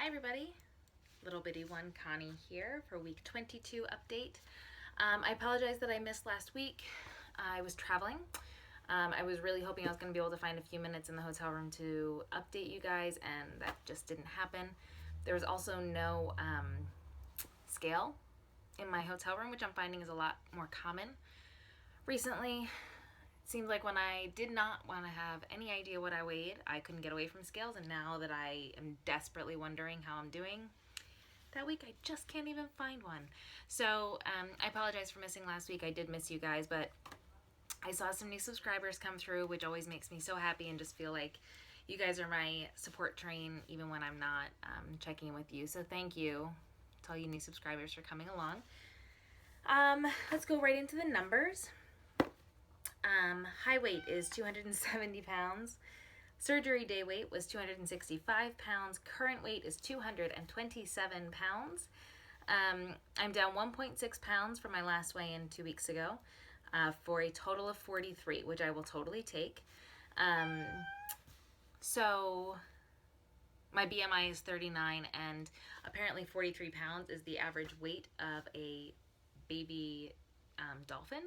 Hi everybody, little bitty one Connie here for week 22 update. I apologize that I missed last week. I was traveling. I was really hoping I was going to be able to find a few minutes in the hotel room to update you guys, and that just didn't happen. There was also no scale in my hotel room, which I'm finding is a lot more common recently. It seemed like when I did not want to have any idea what I weighed, I couldn't get away from scales, and now that I am desperately wondering how I'm doing, that week I just can't even find one. So I apologize for missing last week. I did miss you guys, but I saw some new subscribers come through, which always makes me so happy and just feel like you guys are my support train even when I'm not checking in with you. So thank you to all you new subscribers for coming along. Let's go right into the numbers. High weight is 270 pounds. Surgery day weight was 265 pounds. Current weight is 227 pounds. I'm down 1.6 pounds from my last weigh-in 2 weeks ago for a total of 43, which I will totally take. So my BMI is 39, and apparently 43 pounds is the average weight of a baby dolphin,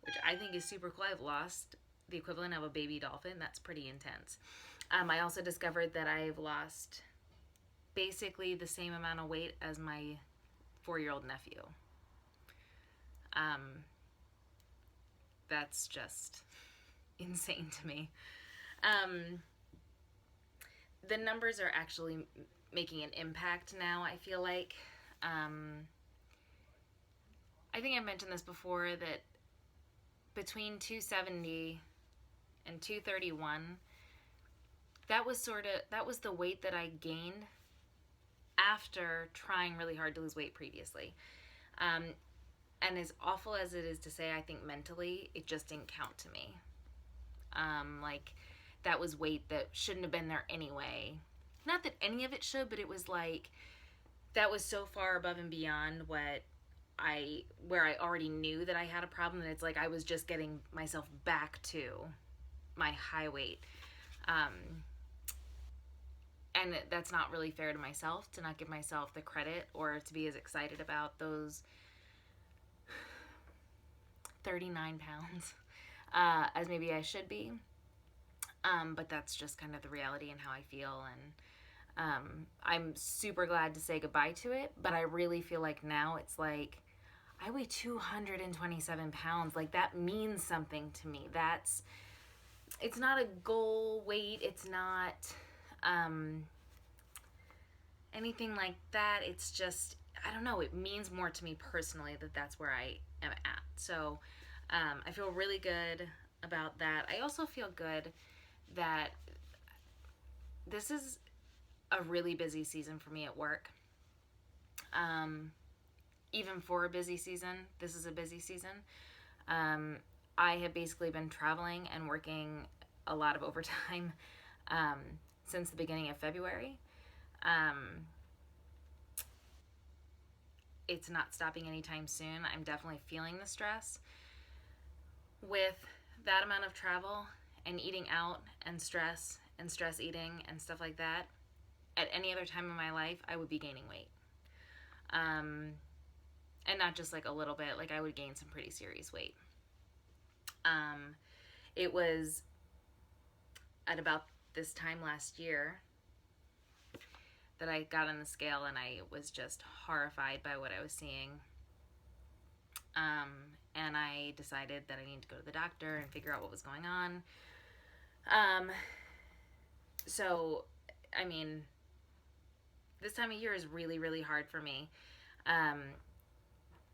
which I think is super cool. I've lost the equivalent of a baby dolphin. That's pretty intense. I also discovered that I've lost basically the same amount of weight as my 4-year-old nephew. That's just insane to me. The numbers are actually making an impact now, I feel like. I think I mentioned this before, that between 270 and 231, that was the weight that I gained after trying really hard to lose weight previously. And as awful as it is to say, I think mentally it just didn't count to me. Like, that was weight that shouldn't have been there anyway. Not that any of it should, but it was like, that was so far above and beyond where I already knew that I had a problem, that it's like I was just getting myself back to my high weight. And that's not really fair to myself, to not give myself the credit or to be as excited about those 39 pounds as maybe I should be. But that's just kind of the reality and how I feel, and I'm super glad to say goodbye to it, but I really feel like now it's like I weigh 227 pounds. Like, that means something to me. It's not a goal weight. It's not anything like that. It's just, I don't know, it means more to me personally that that's where I am at. So I feel really good about that. I also feel good that this is a really busy season for me at work. Even for a busy season, this is a busy season. I have basically been traveling and working a lot of overtime since the beginning of February. It's not stopping anytime soon. I'm definitely feeling the stress. With that amount of travel and eating out and stress eating and stuff like that, at any other time in my life, I would be gaining weight. And not just like a little bit, like I would gain some pretty serious weight. It was at about this time last year that I got on the scale, and I was just horrified by what I was seeing. And I decided that I needed to go to the doctor and figure out what was going on. So, I mean, this time of year is really, really hard for me.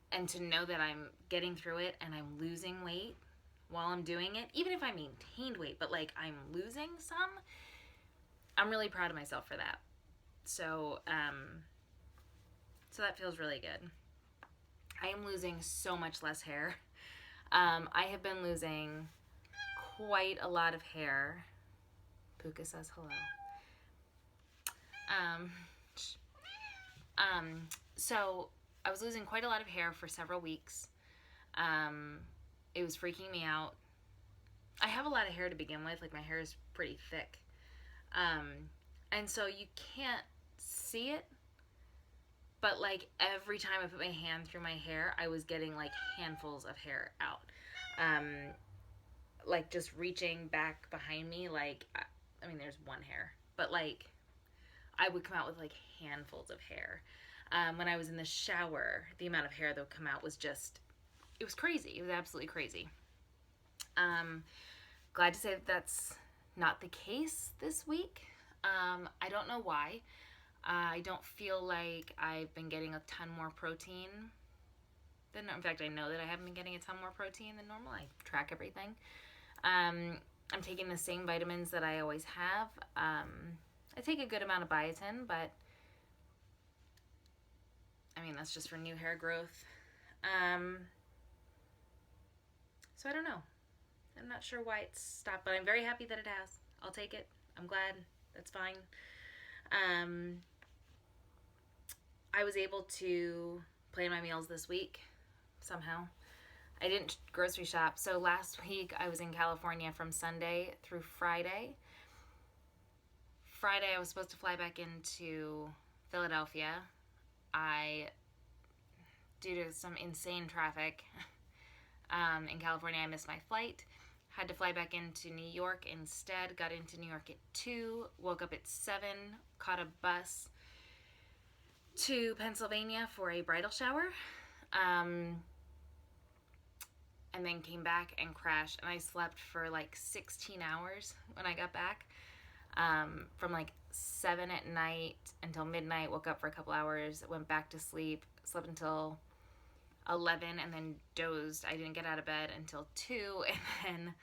And to know that I'm getting through it and I'm losing weight while I'm doing it, even if I maintained weight, but like I'm losing some, I'm really proud of myself for that. So, so that feels really good. I am losing so much less hair. I have been losing quite a lot of hair. Puka says hello. So I was losing quite a lot of hair for several weeks. It was freaking me out. I have a lot of hair to begin with. Like, my hair is pretty thick. And so you can't see it, but like every time I put my hand through my hair, I was getting like handfuls of hair out. Like just reaching back behind me, like, I mean, there's one hair, but like I would come out with like handfuls of hair. When I was in the shower, the amount of hair that would come out was just, it was crazy. It was absolutely crazy. Glad to say that that's not the case this week. I don't know why. I don't feel like I've been getting a ton more protein than, in fact, I know that I haven't been getting a ton more protein than normal. I track everything. I'm taking the same vitamins that I always have. I take a good amount of biotin, but I mean, that's just for new hair growth. So I don't know. I'm not sure why it's stopped, but I'm very happy that it has. I'll take it. I'm glad. That's fine. I was able to plan my meals this week somehow. I didn't grocery shop. So last week I was in California from Sunday through Friday. Friday I was supposed to fly back into Philadelphia. Due to some insane traffic in California, I missed my flight. Had to fly back into New York instead. Got into New York at 2, woke up at 7, caught a bus to Pennsylvania for a bridal shower, and then came back and crashed, and I slept for like 16 hours when I got back, from like 7 at night until midnight, woke up for a couple hours, went back to sleep, slept until 11, and then dozed. I didn't get out of bed until 2, and then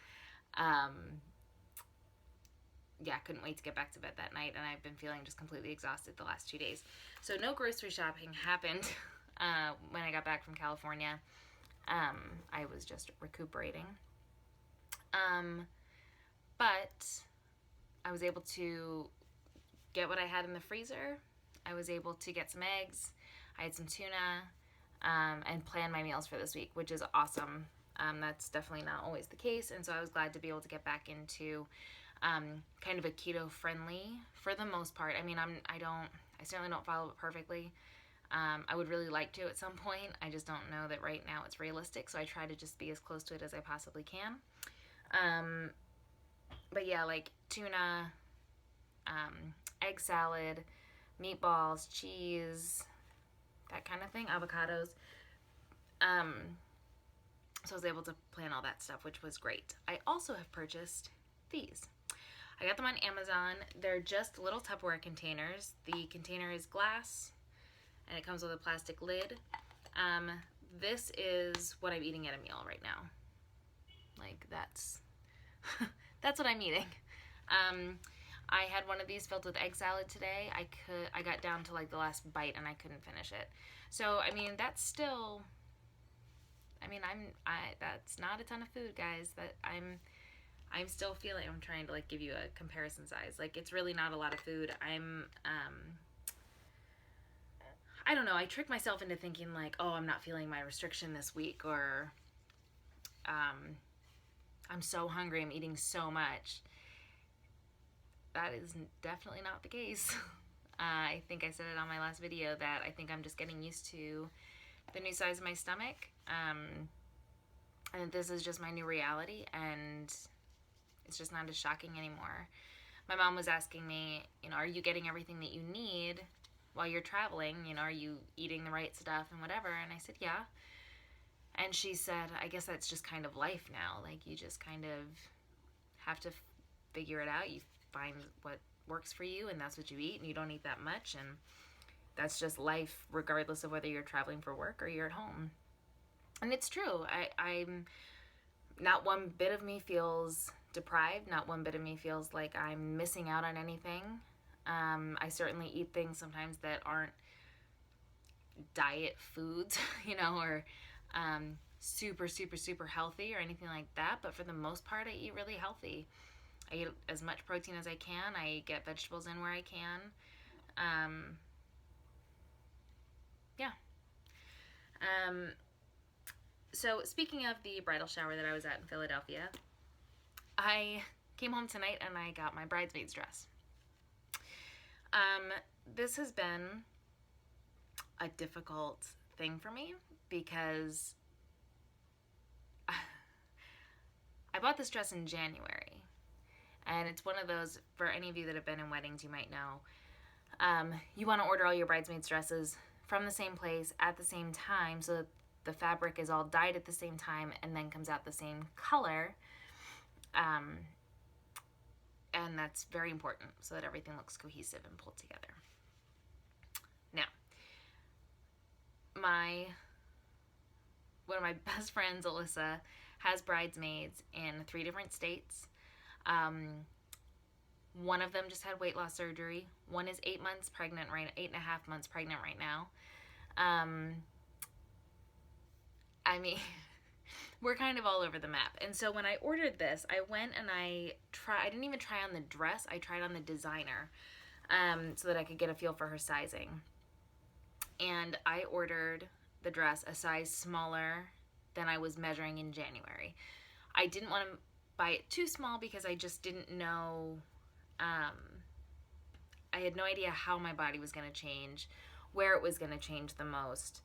couldn't wait to get back to bed that night, and I've been feeling just completely exhausted the last 2 days. So no grocery shopping happened when I got back from California. I was just recuperating. But I was able to get what I had in the freezer. I was able to get some eggs. I had some tuna, and plan my meals for this week, which is awesome. That's definitely not always the case, and so I was glad to be able to get back into kind of a keto friendly for the most part. I mean, I certainly don't follow it perfectly. I would really like to at some point. I just don't know that right now it's realistic, so I try to just be as close to it as I possibly can. But yeah, like tuna, egg salad, meatballs, cheese, that kind of thing, avocados. So I was able to plan all that stuff, which was great. I also have purchased these. I got them on Amazon. They're just little Tupperware containers. The container is glass, and it comes with a plastic lid. This is what I'm eating at a meal right now. Like, that's that's what I'm eating. I had one of these filled with egg salad today. I got down to like the last bite and I couldn't finish it. So I mean, that's still, I mean, that's not a ton of food, guys. That I'm still feeling. I'm trying to like give you a comparison size. Like, it's really not a lot of food. I don't know. I tricked myself into thinking like, oh, I'm not feeling my restriction this week, or I'm so hungry, I'm eating so much. That is definitely not the case. I think I said it on my last video that I think I'm just getting used to the new size of my stomach. And this is just my new reality, and it's just not as shocking anymore. My mom was asking me, are you getting everything that you need while you're traveling? Are you eating the right stuff and whatever? And I said, yeah. And she said, I guess that's just kind of life now. Like, you just kind of have to figure it out. You find what works for you, and that's what you eat, and you don't eat that much, and that's just life, regardless of whether you're traveling for work or you're at home. And it's true. I'm not one bit of me feels deprived. Not one bit of me feels like I'm missing out on anything. I certainly eat things sometimes that aren't diet foods, or super, super, super healthy or anything like that. But for the most part, I eat really healthy. I eat as much protein as I can. I get vegetables in where I can. So speaking of the bridal shower that I was at in Philadelphia, I came home tonight and I got my bridesmaid's dress. this has been a difficult thing for me because I bought this dress in January, and it's one of those, for any of you that have been in weddings, you might know, you want to order all your bridesmaids' dresses from the same place at the same time so that the fabric is all dyed at the same time and then comes out the same color. And that's very important so that everything looks cohesive and pulled together. Now, one of my best friends, Alyssa, has bridesmaids in 3 different states. One of them just had weight loss surgery. One is 8 months pregnant, 8.5 months pregnant right now. I mean, we're kind of all over the map. And so when I ordered this, I went and I didn't even try on the dress. I tried on the designer so that I could get a feel for her sizing. And I ordered the dress a size smaller than I was measuring in January. I didn't want to buy it too small because I just didn't know, I had no idea how my body was going to change, where it was going to change the most.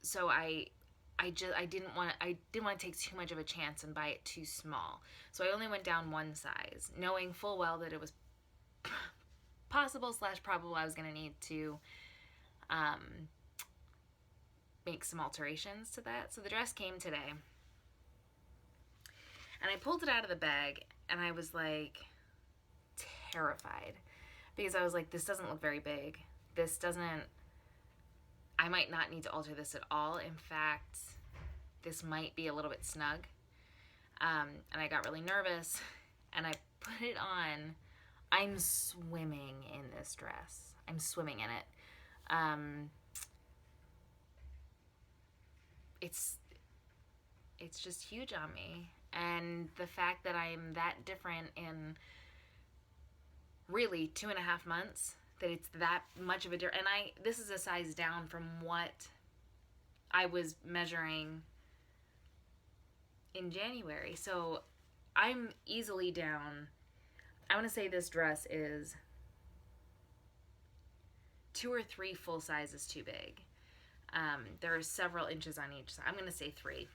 So I didn't want to take too much of a chance and buy it too small. So I only went down 1 size, knowing full well that it was possible / probable I was going to need to make some alterations to that. So the dress came today, and I pulled it out of the bag, and I was like terrified because I was like, this doesn't look very big. I might not need to alter this at all. In fact, this might be a little bit snug. And I got really nervous, and I put it on. I'm swimming in this dress. I'm swimming in it. It's just huge on me. And the fact that I'm that different in really 2.5 months, that it's that much of a difference. And this is a size down from what I was measuring in January. So I'm easily down. I want to say this dress is 2 or 3 full sizes too big. There are several inches on each side. I'm going to say 3.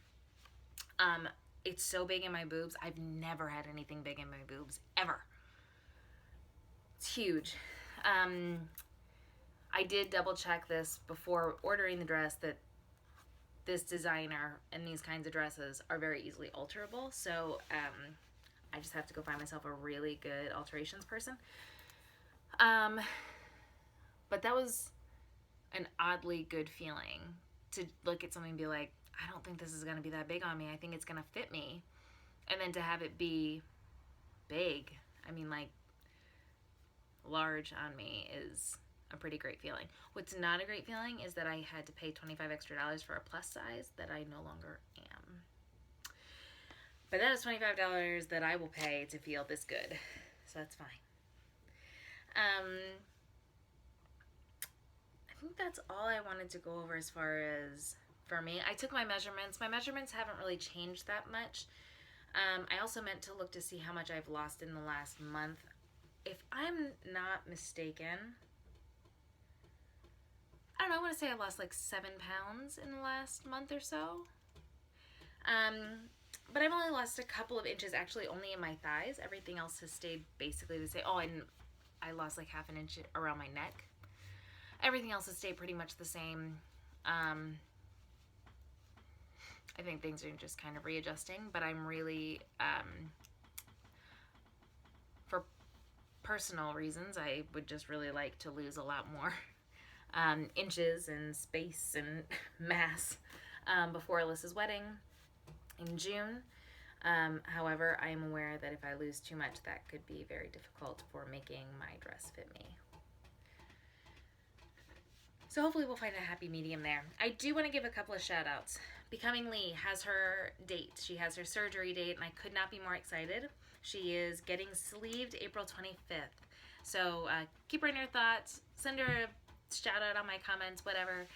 It's so big in my boobs. I've never had anything big in my boobs, ever. It's huge. I did double check this before ordering the dress, that this designer and these kinds of dresses are very easily alterable. So I just have to go find myself a really good alterations person. But that was an oddly good feeling to look at something and be like, I don't think this is going to be that big on me. I think it's going to fit me. And then to have it be big, I mean, like, large on me is a pretty great feeling. What's not a great feeling is that I had to pay $25 extra for a plus size that I no longer am. But that is $25 that I will pay to feel this good. So that's fine. I think that's all I wanted to go over as far as for me. I took my measurements. My measurements haven't really changed that much. I also meant to look to see how much I've lost in the last month. If I'm not mistaken, I don't know, I want to say I lost like 7 pounds in the last month or so. But I've only lost a couple of inches, actually only in my thighs. Everything else has stayed basically the same. Oh, and I lost like half an inch around my neck. Everything else has stayed pretty much the same. I think things are just kind of readjusting, but I'm really, for personal reasons, I would just really like to lose a lot more inches and space and mass before Alyssa's wedding in June. However, I am aware that if I lose too much, that could be very difficult for making my dress fit me. So hopefully we'll find a happy medium there. I do want to give a couple of shout outs. Becoming Lee has her date. She has her surgery date, and I could not be more excited. She is getting sleeved April 25th. So keep her in your thoughts. Send her a shout out on my comments, whatever.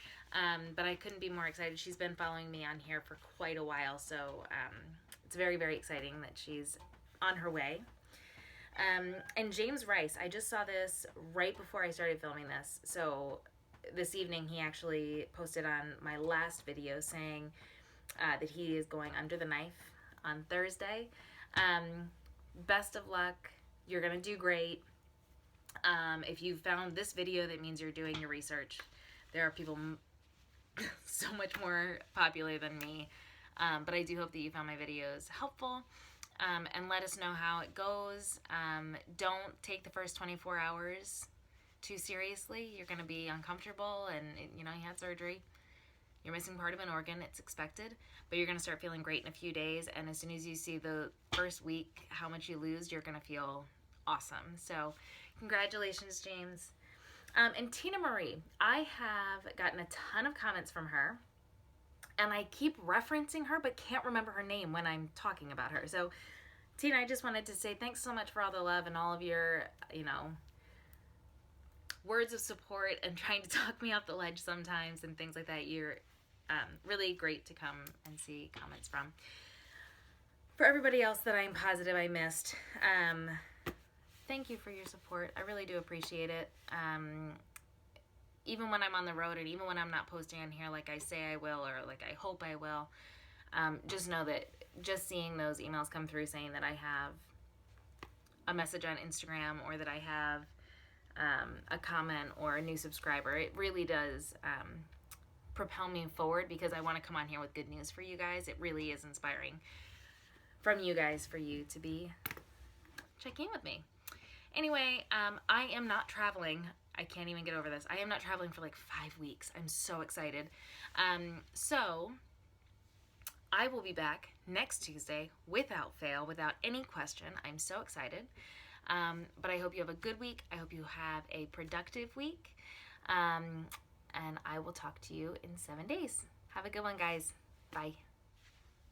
But I couldn't be more excited. She's been following me on here for quite a while, so it's very, very exciting that she's on her way. And James Rice, I just saw this right before I started filming this. So this evening he actually posted on my last video saying that he is going under the knife on Thursday. Best of luck. You're going to do great. If you found this video, that means you're doing your research. There are people so much more popular than me. But I do hope that you found my videos helpful. And let us know how it goes. Don't take the first 24 hours too seriously. You're going to be uncomfortable, and you had surgery. You're missing part of an organ. It's expected, but you're going to start feeling great in a few days. And as soon as you see the first week how much you lose, you're going to feel awesome. So congratulations, James. And Tina Marie, I have gotten a ton of comments from her, and I keep referencing her but can't remember her name when I'm talking about her. So Tina, I just wanted to say thanks so much for all the love and all of your, words of support and trying to talk me off the ledge sometimes and things like that. You're really great to come and see comments from. For everybody else that I'm positive I missed, thank you for your support. I really do appreciate it. Even when I'm on the road and even when I'm not posting on here like I say I will or like I hope I will, just know that just seeing those emails come through saying that I have a message on Instagram or that I have a comment or a new subscriber, it really does propel me forward, because I want to come on here with good news for you guys. It really is inspiring from you guys for you to be checking in with me. Anyway, I am not traveling. I can't even get over this. I am not traveling for like 5 weeks. I'm so excited. So I will be back next Tuesday without fail, without any question. I'm so excited. But I hope you have a good week. I hope you have a productive week. And I will talk to you in 7 days. Have a good one, guys. Bye.